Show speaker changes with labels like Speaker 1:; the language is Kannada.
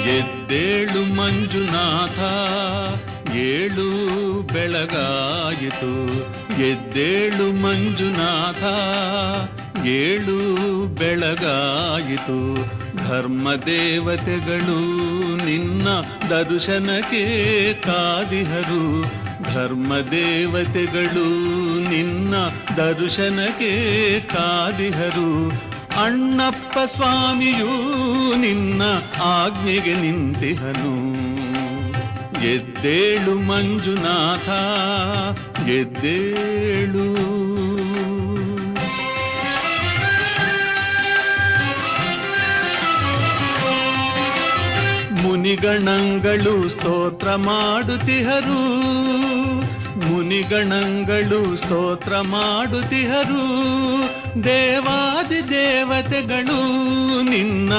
Speaker 1: ಎದ್ದೇಳು ಮಂಜುನಾಥ, ಏಳು ಬೆಳಗಾಯಿತು. ಎದ್ದೇಳು ಮಂಜುನಾಥ, ಏಳು ಬೆಳಗಾಯಿತು. ಧರ್ಮದೇವತೆಗಳು ನಿನ್ನ ದರ್ಶನಕ್ಕೆ ಕಾದಿಹರು. ಧರ್ಮದೇವತೆಗಳು ನಿನ್ನ ದರ್ಶನಕ್ಕೆ ಕಾದಿಹರು. ಅಣ್ಣಪ್ಪ ಸ್ವಾಮಿಯೂ ನಿನ್ನ ಆಜ್ಞೆಗೆ ನಿಂತಿಹನು. ಎದ್ದೇಳು ಮಂಜುನಾಥ, ಎದ್ದೇಳು. ಮುನಿಗಣಗಳು ಸ್ತೋತ್ರ ಮಾಡುತ್ತಿಹರು. ಮುನಿಗಣಗಳು ಸ್ತೋತ್ರ ಮಾಡುತ್ತಿಹರು. ದೇವಾದಿ ದೇವತೆಗಳು ನಿನ್ನ